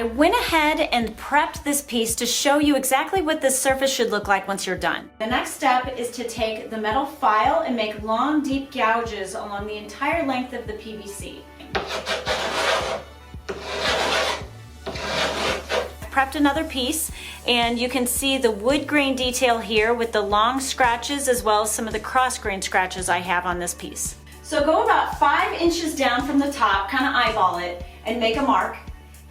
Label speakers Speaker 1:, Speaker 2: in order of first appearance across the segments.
Speaker 1: I went ahead and prepped this piece to show you exactly what this surface should look like once you're done. The next step is to take the metal file and make long, deep gouges along the entire length of the PVC. Prepped another piece, and you can see the wood grain detail here with the long scratches as well as some of the cross grain scratches I have on this piece. So go about 5 inches down from the top, kind of eyeball it, and make a mark.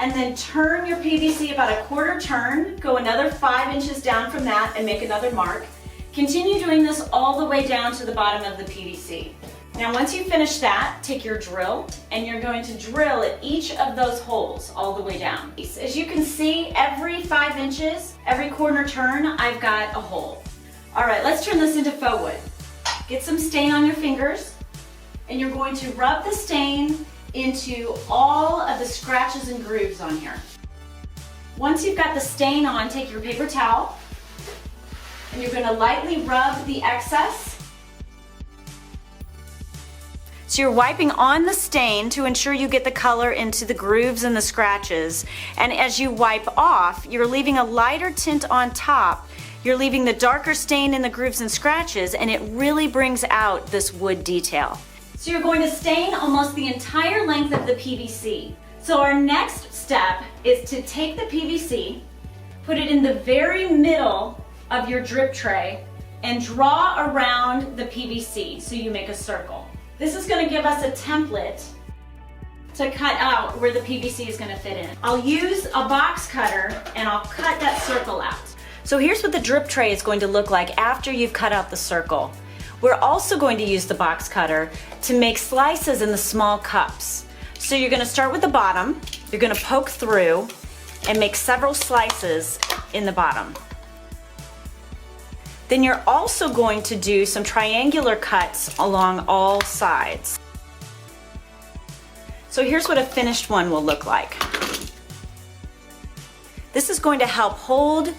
Speaker 1: And then turn your PVC about a quarter turn, go another 5 inches down from that and make another mark. Continue doing this all the way down to the bottom of the PVC. Now once you finish that, take your drill and you're going to drill at each of those holes all the way down. As you can see, every 5 inches, every corner turn, I've got a hole. All right, let's turn this into faux wood. Get some stain on your fingers and you're going to rub the stain into all of the scratches and grooves on here. Once you've got the stain on, take your paper towel and you're going to lightly rub the excess. So you're wiping on the stain to ensure you get the color into the grooves and the scratches. And as you wipe off, you're leaving a lighter tint on top. You're leaving the darker stain in the grooves and scratches, and it really brings out this wood detail. So you're going to stain almost the entire length of the PVC. So our next step is to take the PVC, put it in the very middle of your drip tray, and draw around the PVC so you make a circle. This is going to give us a template to cut out where the PVC is going to fit in. I'll use a box cutter and I'll cut that circle out. So here's what the drip tray is going to look like after you've cut out the circle. We're also going to use the box cutter to make slices in the small cups. So you're going to start with the bottom, you're going to poke through and make several slices in the bottom. Then you're also going to do some triangular cuts along all sides. So here's what a finished one will look like. This is going to help hold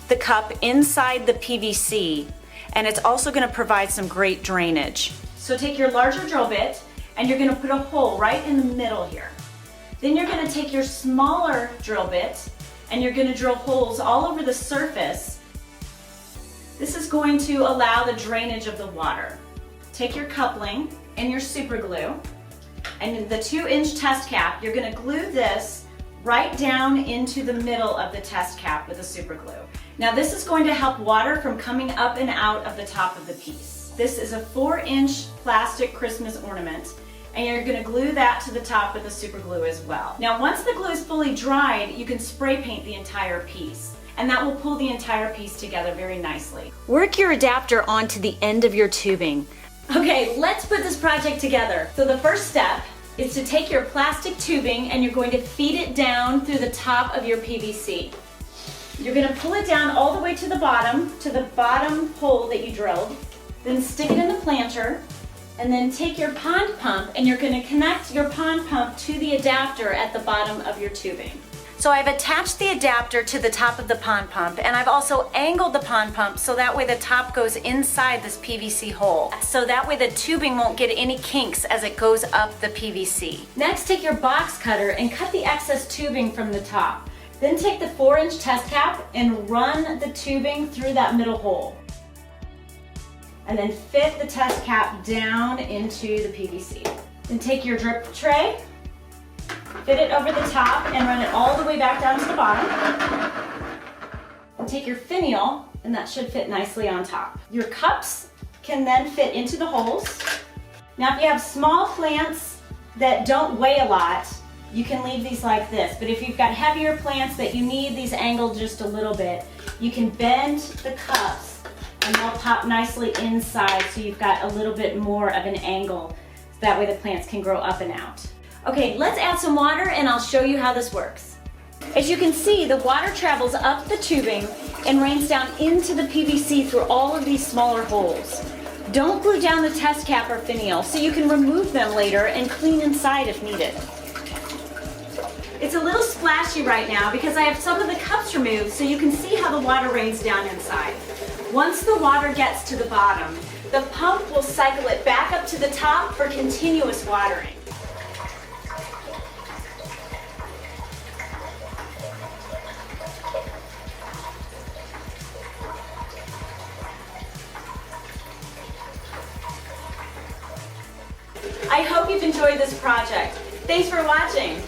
Speaker 1: the cup inside the PVC, and it's also going to provide some great drainage. So take your larger drill bit and you're going to put a hole right in the middle here. Then you're going to take your smaller drill bit and you're going to drill holes all over the surface. This is going to allow the drainage of the water. Take your coupling and your super glue and the 2-inch test cap, you're going to glue this right down into the middle of the test cap with the super glue. Now this is going to help water from coming up and out of the top of the piece. This is a 4-inch plastic Christmas ornament and you're going to glue that to the top with the super glue as well. Now once the glue is fully dried, you can spray paint the entire piece, and that will pull the entire piece together very nicely. Work your adapter onto the end of your tubing. Okay, let's put this project together. So the first step is to take your plastic tubing and you're going to feed it down through the top of your PVC. You're going to pull it down all the way to the bottom hole that you drilled, then stick it in the planter, and then take your pond pump and you're going to connect your pond pump to the adapter at the bottom of your tubing. So I've attached the adapter to the top of the pond pump, and I've also angled the pond pump so that way the top goes inside this PVC hole. So that way the tubing won't get any kinks as it goes up the PVC. Next, take your box cutter and cut the excess tubing from the top. Then take the 4-inch test cap and run the tubing through that middle hole. And then fit the test cap down into the PVC. Then take your drip tray, fit it over the top and run it all the way back down to the bottom. And take your finial, and that should fit nicely on top. Your cups can then fit into the holes. Now if you have small plants that don't weigh a lot, you can leave these like this. But if you've got heavier plants that you need these angled just a little bit, you can bend the cups and they'll pop nicely inside so you've got a little bit more of an angle. So that way the plants can grow up and out. Okay, let's add some water and I'll show you how this works. As you can see, the water travels up the tubing and rains down into the PVC through all of these smaller holes. Don't glue down the test cap or finial so you can remove them later and clean inside if needed. It's a little splashy right now because I have some of the cups removed so you can see how the water rains down inside. Once the water gets to the bottom, the pump will cycle it back up to the top for continuous watering. I hope you've enjoyed this project. Thanks for watching.